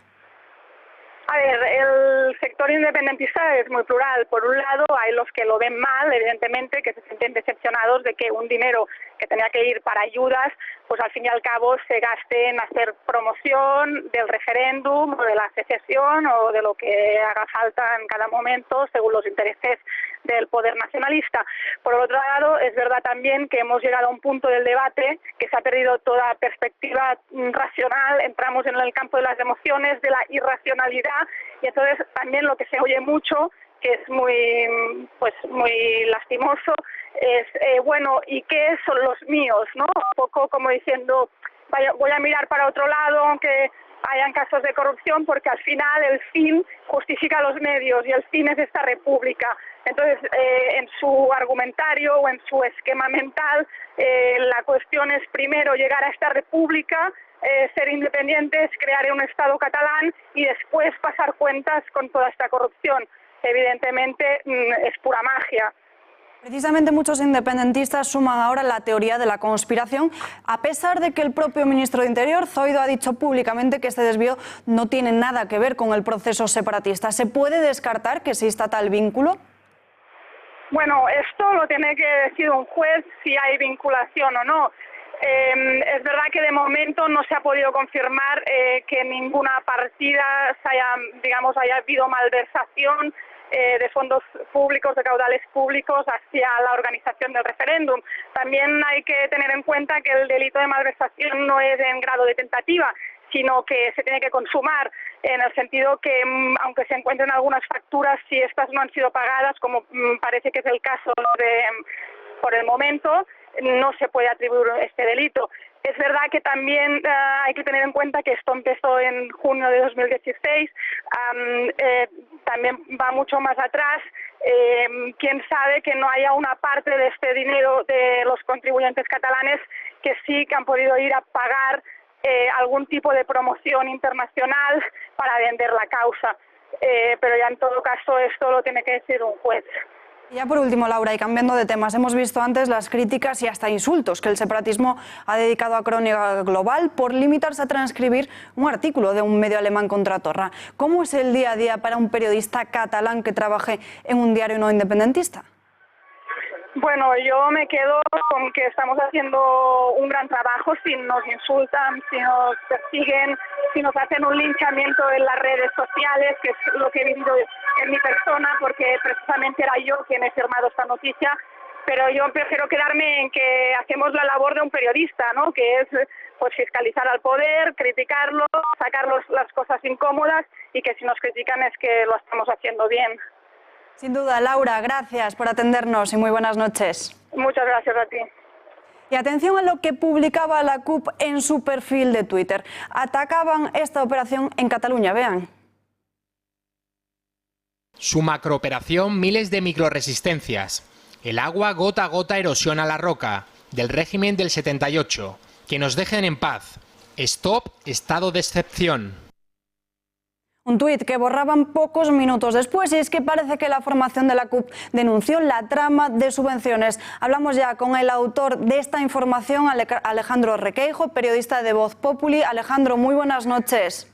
A ver, el sector independentista es muy plural. Por un lado, hay los que lo ven mal, evidentemente, que se sienten decepcionados de que un dinero que tenía que ir para ayudas, pues al fin y al cabo se gaste en hacer promoción del referéndum o de la secesión o de lo que haga falta en cada momento según los intereses del poder nacionalista. Por otro lado, es verdad también que hemos llegado a un punto del debate que se ha perdido toda perspectiva racional, entramos en el campo de las emociones, de la irracionalidad, y entonces también lo que se oye mucho, que es muy lastimoso, es, bueno, ¿y qué son los míos? ¿No? Un poco como diciendo, voy a mirar para otro lado, aunque hayan casos de corrupción, porque al final el fin justifica los medios y el fin es esta república. Entonces, en su argumentario o en su esquema mental, la cuestión es primero llegar a esta república, ser independientes, crear un Estado catalán y después pasar cuentas con toda esta corrupción. Evidentemente, es pura magia. Precisamente muchos independentistas suman ahora la teoría de la conspiración, a pesar de que el propio ministro de Interior, Zoido, ha dicho públicamente que este desvío no tiene nada que ver con el proceso separatista. ¿Se puede descartar que exista tal vínculo? Bueno, esto lo tiene que decir un juez si hay vinculación o no. Es verdad que de momento no se ha podido confirmar que en ninguna partida haya habido malversación de fondos públicos, de caudales públicos hacia la organización del referéndum. También hay que tener en cuenta que el delito de malversación no es en grado de tentativa, sino que se tiene que consumar, en el sentido que, aunque se encuentren algunas facturas, si estas no han sido pagadas, como parece que es el caso por el momento, no se puede atribuir este delito. Es verdad que también hay que tener en cuenta que esto empezó en junio de 2016, también va mucho más atrás. Quién sabe que no haya una parte de este dinero de los contribuyentes catalanes que sí que han podido ir a pagar algún tipo de promoción internacional para vender la causa. Pero ya en todo caso esto lo tiene que decir un juez. Y ya por último, Laura, y cambiando de temas, hemos visto antes las críticas y hasta insultos que el separatismo ha dedicado a Crónica Global por limitarse a transcribir un artículo de un medio alemán contra Torra. ¿Cómo es el día a día para un periodista catalán que trabaje en un diario no independentista? Bueno, yo me quedo con que estamos haciendo un gran trabajo, si nos insultan, si nos persiguen, si nos hacen un linchamiento en las redes sociales, que es lo que he vivido en mi persona, porque precisamente era yo quien he firmado esta noticia, pero yo prefiero quedarme en que hacemos la labor de un periodista, ¿no? Que es pues fiscalizar al poder, criticarlo, sacar las cosas incómodas y que si nos critican es que lo estamos haciendo bien. Sin duda, Laura, gracias por atendernos y muy buenas noches. Muchas gracias a ti. Y atención a lo que publicaba la CUP en su perfil de Twitter. Atacaban esta operación en Cataluña, vean. Su macrooperación, miles de microresistencias. El agua gota a gota erosiona la roca, del régimen del 78. Que nos dejen en paz. Stop, estado de excepción. Un tuit que borraban pocos minutos después, y es que parece que la formación de la CUP denunció la trama de subvenciones. Hablamos ya con el autor de esta información, Alejandro Requeijo, periodista de Voz Populi. Alejandro, muy buenas noches.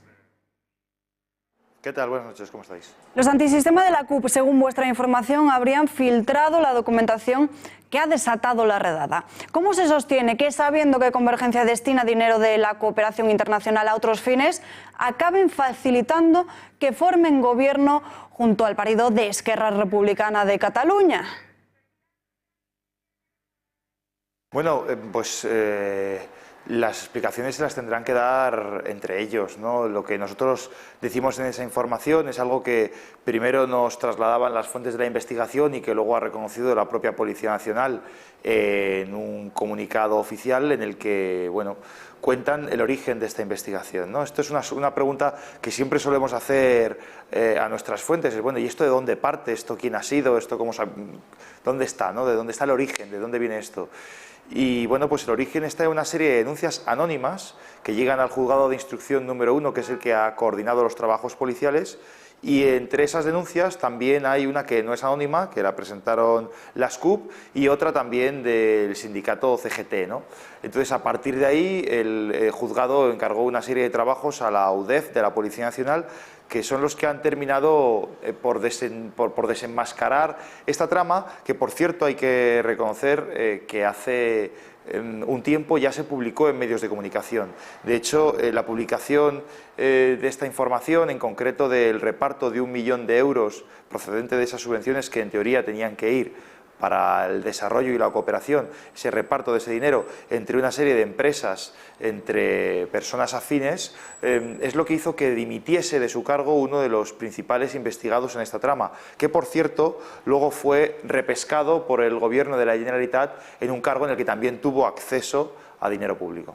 ¿Qué tal? Buenas noches, ¿cómo estáis? Los antisistema de la CUP, según vuestra información, habrían filtrado la documentación que ha desatado la redada. ¿Cómo se sostiene que, sabiendo que Convergencia destina dinero de la cooperación internacional a otros fines, acaben facilitando que formen gobierno junto al partido de Esquerra Republicana de Cataluña? Bueno, las explicaciones se las tendrán que dar entre ellos, ¿no? Lo que nosotros decimos en esa información es algo que primero nos trasladaban las fuentes de la investigación y que luego ha reconocido la propia Policía Nacional en un comunicado oficial en el que, bueno, cuentan el origen de esta investigación, ¿no? Esto es una pregunta que siempre solemos hacer a nuestras fuentes, es, bueno, ¿y esto de dónde parte? ¿Esto quién ha sido? ¿Esto dónde está, ¿no? ¿De dónde está el origen? ¿De dónde viene esto? Y bueno, pues el origen está en una serie de denuncias anónimas que llegan al juzgado de instrucción número 1, que es el que ha coordinado los trabajos policiales, y entre esas denuncias también hay una que no es anónima, que la presentaron las CUP, y otra también del sindicato CGT, ¿no? Entonces, a partir de ahí, el juzgado encargó una serie de trabajos a la UDEF de la Policía Nacional, que son los que han terminado por desenmascarar esta trama, que por cierto hay que reconocer que hace un tiempo ya se publicó en medios de comunicación. De hecho, la publicación de esta información, en concreto del reparto de 1 millón de euros procedente de esas subvenciones que en teoría tenían que ir para el desarrollo y la cooperación, ese reparto de ese dinero entre una serie de empresas, entre personas afines, es lo que hizo que dimitiese de su cargo uno de los principales investigados en esta trama, que por cierto luego fue repescado por el gobierno de la Generalitat en un cargo en el que también tuvo acceso a dinero público.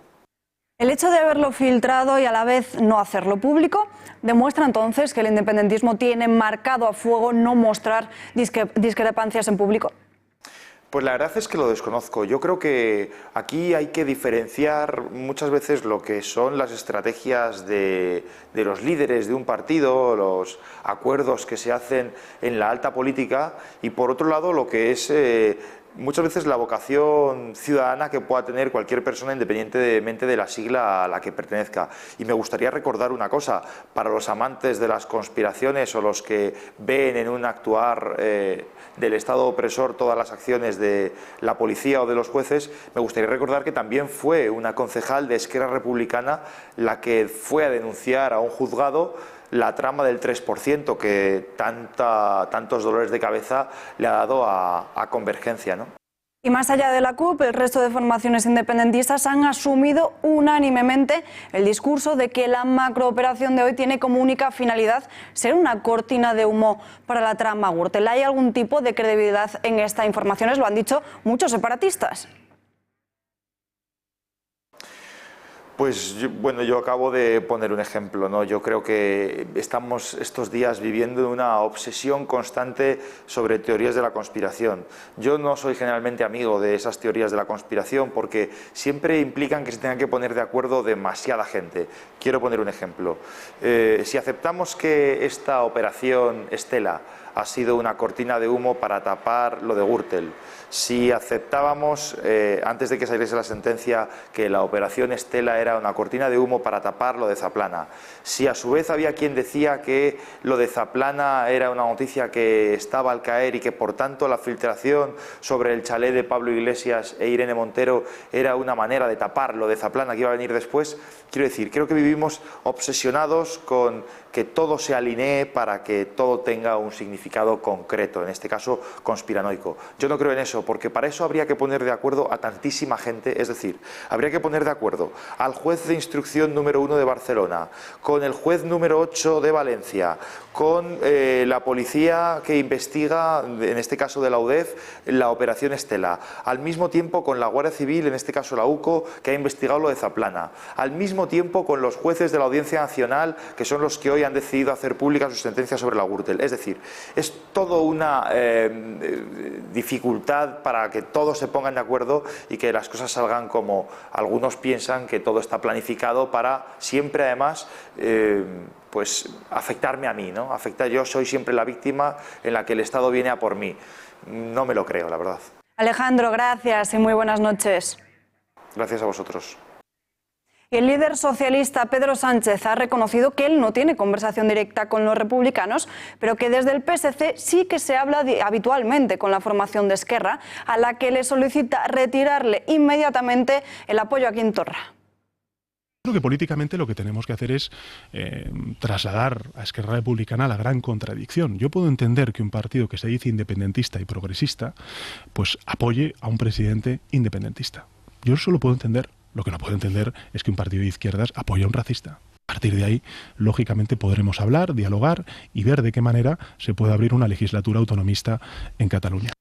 El hecho de haberlo filtrado y a la vez no hacerlo público demuestra entonces que el independentismo tiene marcado a fuego no mostrar discrepancias en público. Pues la verdad es que lo desconozco. Yo creo que aquí hay que diferenciar muchas veces lo que son las estrategias de los líderes de un partido, los acuerdos que se hacen en la alta política, y por otro lado lo que es muchas veces la vocación ciudadana que pueda tener cualquier persona independientemente de la sigla a la que pertenezca. Y me gustaría recordar una cosa, para los amantes de las conspiraciones o los que ven en un actuar del Estado opresor todas las acciones de la policía o de los jueces, me gustaría recordar que también fue una concejal de Esquerra Republicana la que fue a denunciar a un juzgado la trama del 3% que tantos dolores de cabeza le ha dado a Convergencia, ¿no? Y más allá de la CUP, el resto de formaciones independentistas han asumido unánimemente el discurso de que la macrooperación de hoy tiene como única finalidad ser una cortina de humo para la trama Gürtel. ¿Hay algún tipo de credibilidad en esta información? Lo han dicho muchos separatistas. Pues yo acabo de poner un ejemplo, ¿no? Yo creo que estamos estos días viviendo una obsesión constante sobre teorías de la conspiración. Yo no soy generalmente amigo de esas teorías de la conspiración porque siempre implican que se tengan que poner de acuerdo demasiada gente. Quiero poner un ejemplo. Si aceptamos que esta operación Estela ha sido una cortina de humo para tapar lo de Gürtel, si aceptábamos, antes de que saliese la sentencia, que la operación Estela era una cortina de humo para tapar lo de Zaplana, si a su vez había quien decía que lo de Zaplana era una noticia que estaba al caer y que por tanto la filtración sobre el chalet de Pablo Iglesias e Irene Montero era una manera de tapar lo de Zaplana que iba a venir después, quiero decir, creo que vivimos obsesionados con que todo se alinee para que todo tenga un significado concreto, en este caso conspiranoico. Yo no creo en eso, porque para eso habría que poner de acuerdo a tantísima gente, es decir, habría que poner de acuerdo al juez de instrucción número 1 de Barcelona, con el juez número 8 de Valencia, con la policía que investiga, en este caso de la UDEF, la operación Estela, al mismo tiempo con la Guardia Civil, en este caso la UCO, que ha investigado lo de Zaplana, al mismo tiempo con los jueces de la Audiencia Nacional, que son los que hoy han decidido hacer pública su sentencia sobre la Gürtel. Es decir, es toda una dificultad para que todos se pongan de acuerdo y que las cosas salgan como algunos piensan, que todo está planificado para siempre, además, pues afectarme a mí, ¿no? Yo soy siempre la víctima en la que el Estado viene a por mí. No me lo creo, la verdad. Alejandro, gracias y muy buenas noches. Gracias a vosotros. Y el líder socialista Pedro Sánchez ha reconocido que él no tiene conversación directa con los republicanos, pero que desde el PSC sí que se habla habitualmente con la formación de Esquerra, a la que le solicita retirarle inmediatamente el apoyo a Quim Torra. Creo que políticamente lo que tenemos que hacer es trasladar a Esquerra Republicana la gran contradicción. Yo puedo entender que un partido que se dice independentista y progresista pues apoye a un presidente independentista. Yo eso lo puedo entender. Lo que no puedo entender es que un partido de izquierdas apoye a un racista. A partir de ahí, lógicamente, podremos hablar, dialogar y ver de qué manera se puede abrir una legislatura autonomista en Cataluña.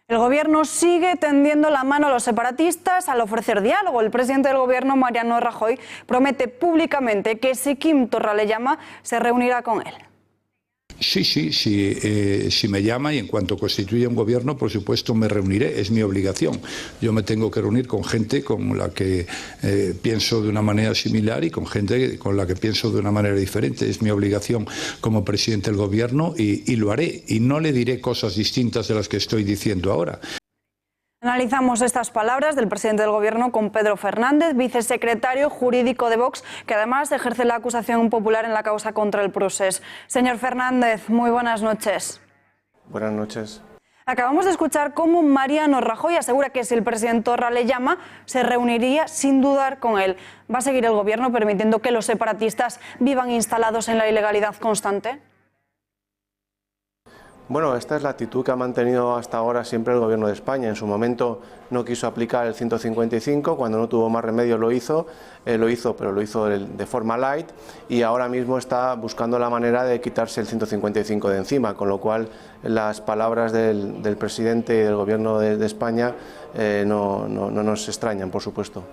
El Gobierno sigue tendiendo la mano a los separatistas al ofrecer diálogo. El presidente del Gobierno, Mariano Rajoy, promete públicamente que si Quim Torra le llama, se reunirá con él. Sí, si me llama y en cuanto constituya un gobierno, por supuesto me reuniré, es mi obligación. Yo me tengo que reunir con gente con la que pienso de una manera similar y con gente con la que pienso de una manera diferente. Es mi obligación como presidente del gobierno y lo haré. Y no le diré cosas distintas de las que estoy diciendo ahora. Analizamos estas palabras del presidente del Gobierno con Pedro Fernández, vicesecretario jurídico de Vox, que además ejerce la acusación popular en la causa contra el Procés. Señor Fernández, muy buenas noches. Buenas noches. Acabamos de escuchar cómo Mariano Rajoy asegura que si el presidente Torra le llama, se reuniría sin dudar con él. ¿Va a seguir el Gobierno permitiendo que los separatistas vivan instalados en la ilegalidad constante? Bueno, esta es la actitud que ha mantenido hasta ahora siempre el Gobierno de España. En su momento no quiso aplicar el 155, cuando no tuvo más remedio lo hizo, pero lo hizo de forma light, y ahora mismo está buscando la manera de quitarse el 155 de encima, con lo cual las palabras del presidente y del Gobierno de España no nos extrañan, por supuesto.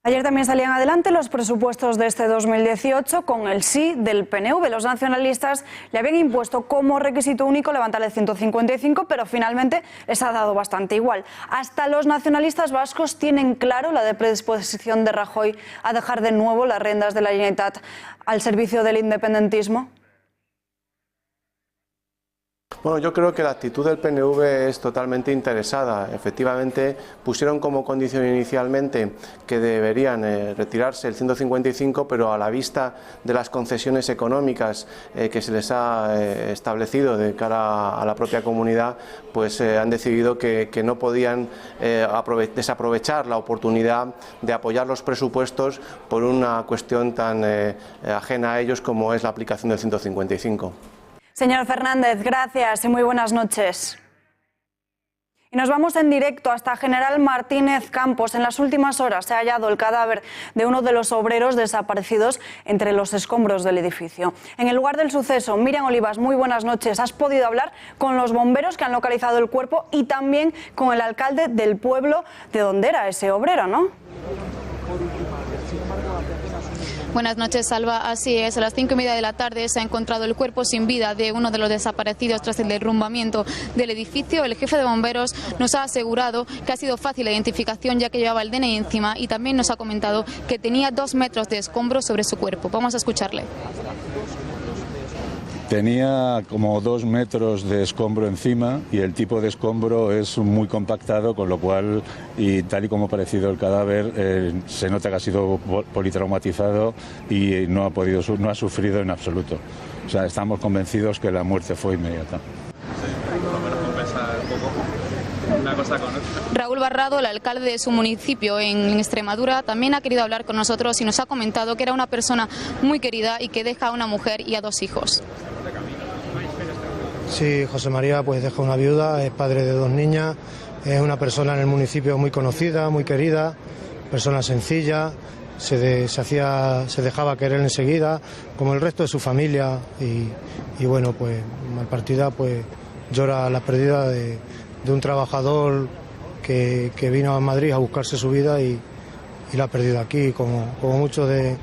Ayer también salían adelante los presupuestos de este 2018 con el sí del PNV. Los nacionalistas le habían impuesto como requisito único levantar el 155, pero finalmente les ha dado bastante igual. Hasta los nacionalistas vascos tienen claro la predisposición de Rajoy a dejar de nuevo las riendas de la Generalitat al servicio del independentismo. Bueno, yo creo que la actitud del PNV es totalmente interesada. Efectivamente, pusieron como condición inicialmente que deberían retirarse el 155, pero a la vista de las concesiones económicas que se les ha establecido de cara a la propia comunidad, pues han decidido que no podían desaprovechar la oportunidad de apoyar los presupuestos por una cuestión tan ajena a ellos como es la aplicación del 155. Señor Fernández, gracias y muy buenas noches. Y nos vamos en directo hasta General Martínez Campos. En las últimas horas se ha hallado el cadáver de uno de los obreros desaparecidos entre los escombros del edificio. En el lugar del suceso, Miriam Olivas, muy buenas noches. Has podido hablar con los bomberos que han localizado el cuerpo y también con el alcalde del pueblo de donde era ese obrero, ¿no? Buenas noches, Salva. Así es, a las 5:30 de la tarde se ha encontrado el cuerpo sin vida de uno de los desaparecidos tras el derrumbamiento del edificio. El jefe de bomberos nos ha asegurado que ha sido fácil la identificación ya que llevaba el DNI encima, y también nos ha comentado que tenía 2 metros de escombro sobre su cuerpo. Vamos a escucharle. Tenía como 2 metros de escombro encima y el tipo de escombro es muy compactado, con lo cual, y tal y como ha parecido el cadáver, se nota que ha sido politraumatizado y no ha sufrido en absoluto. O sea, estamos convencidos que la muerte fue inmediata. Raúl Barrado, el alcalde de su municipio en Extremadura, también ha querido hablar con nosotros y nos ha comentado que era una persona muy querida y que deja a una mujer y a 2 hijos. Sí, José María pues deja una viuda, es padre de 2 niñas, es una persona en el municipio muy conocida, muy querida, persona sencilla, se dejaba querer enseguida, como el resto de su familia, y bueno, pues Malpartida pues llora la pérdida de un trabajador que vino a Madrid a buscarse su vida y la ha perdido aquí, como muchos de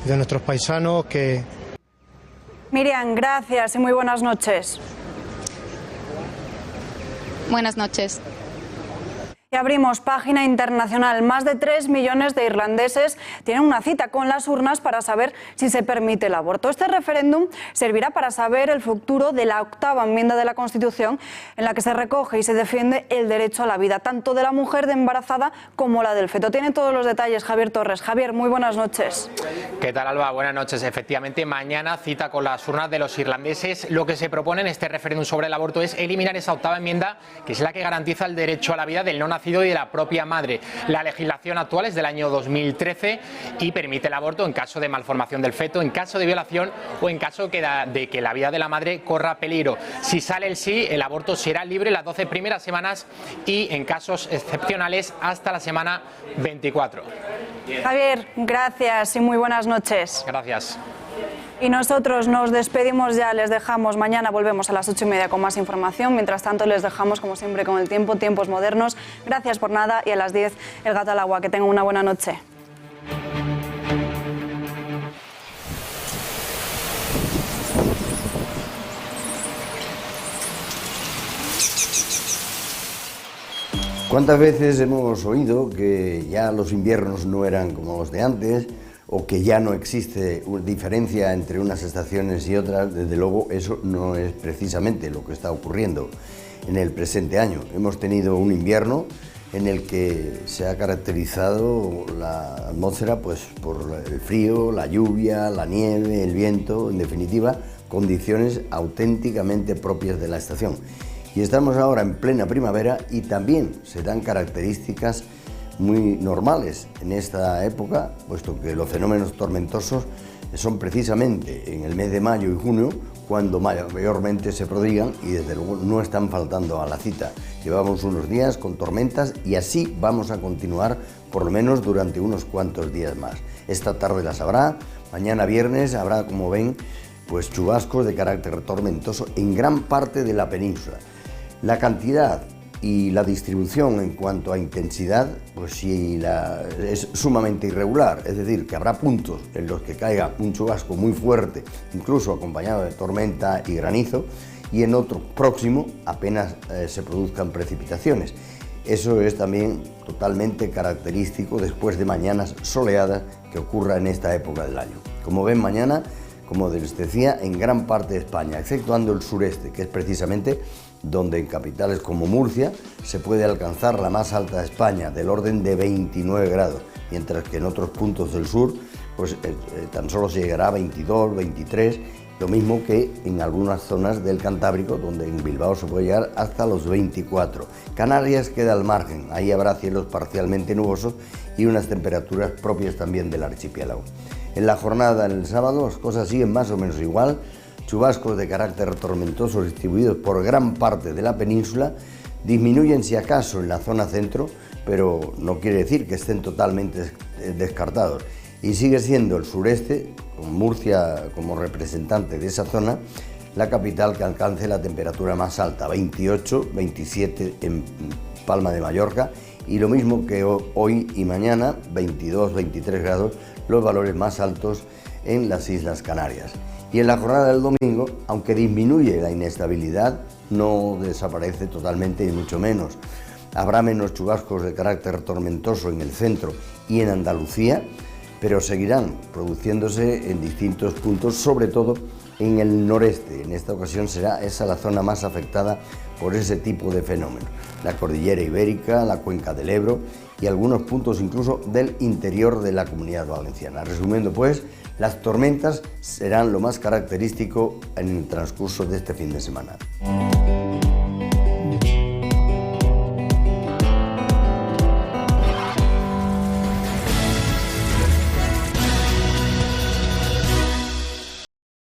nuestros paisanos que... Miriam, gracias y muy buenas noches. Buenas noches. Y abrimos página internacional. Más de 3 millones de irlandeses tienen una cita con las urnas para saber si se permite el aborto. Este referéndum servirá para saber el futuro de la 8ª enmienda de la Constitución, en la que se recoge y se defiende el derecho a la vida, tanto de la mujer embarazada como la del feto. Tiene todos los detalles Javier Torres. Javier, muy buenas noches. ¿Qué tal, Alba? Buenas noches. Efectivamente, mañana cita con las urnas de los irlandeses. Lo que se propone en este referéndum sobre el aborto es eliminar esa 8ª enmienda, que es la que garantiza el derecho a la vida del no nacido nacido y de la propia madre. La legislación actual es del año 2013 y permite el aborto en caso de malformación del feto, en caso de violación o en caso de que la vida de la madre corra peligro. Si sale el sí, el aborto será libre las 12 primeras semanas y en casos excepcionales hasta la semana 24. Javier, gracias y muy buenas noches. Gracias. Y nosotros nos despedimos ya, les dejamos, mañana volvemos a las 8:30 con más información. Mientras tanto les dejamos como siempre con el tiempo, tiempos modernos. Gracias por nada y a las 10 el gato al agua. Que tengan una buena noche. ¿Cuántas veces hemos oído que ya los inviernos no eran como los de antes o que ya no existe diferencia entre unas estaciones y otras? Desde luego eso no es precisamente lo que está ocurriendo en el presente año. Hemos tenido un invierno en el que se ha caracterizado la atmósfera pues, por el frío, la lluvia, la nieve, el viento, en definitiva, condiciones auténticamente propias de la estación. Y estamos ahora en plena primavera y también se dan características muy normales en esta época, puesto que los fenómenos tormentosos son precisamente en el mes de mayo y junio cuando mayormente se prodigan y desde luego no están faltando a la cita. Llevamos unos días con tormentas y así vamos a continuar por lo menos durante unos cuantos días más. Esta tarde las habrá, mañana viernes habrá, como ven, pues chubascos de carácter tormentoso en gran parte de la península. La cantidad y la distribución en cuanto a intensidad, pues sí, es sumamente irregular, es decir, que habrá puntos en los que caiga un chubasco muy fuerte, incluso acompañado de tormenta y granizo, y en otro próximo apenas se produzcan precipitaciones. Eso es también totalmente característico después de mañanas soleadas que ocurra en esta época del año. Como ven, mañana, como les decía, en gran parte de España, exceptuando el sureste, que es precisamente donde en capitales como Murcia se puede alcanzar la más alta de España, del orden de 29 grados, mientras que en otros puntos del sur pues, tan solo se llegará a 22, 23, lo mismo que en algunas zonas del Cantábrico, donde en Bilbao se puede llegar hasta los 24. Canarias queda al margen, ahí habrá cielos parcialmente nubosos y unas temperaturas propias también del archipiélago. En la jornada del sábado las cosas siguen más o menos igual. Chubascos de carácter tormentoso distribuidos por gran parte de la península, disminuyen si acaso en la zona centro, pero no quiere decir que estén totalmente descartados. Y sigue siendo el sureste, con Murcia como representante de esa zona, la capital que alcance la temperatura más alta, 28, 27 en Palma de Mallorca, y lo mismo que hoy y mañana, 22, 23 grados, los valores más altos en las Islas Canarias. Y en la jornada del domingo, aunque disminuye la inestabilidad, no desaparece totalmente ni mucho menos. Habrá menos chubascos de carácter tormentoso en el centro y en Andalucía, pero seguirán produciéndose en distintos puntos, sobre todo en el noreste. En esta ocasión será esa la zona más afectada por ese tipo de fenómenos. La cordillera ibérica, la cuenca del Ebro y algunos puntos incluso del interior de la Comunidad Valenciana. Resumiendo pues, las tormentas serán lo más característico en el transcurso de este fin de semana.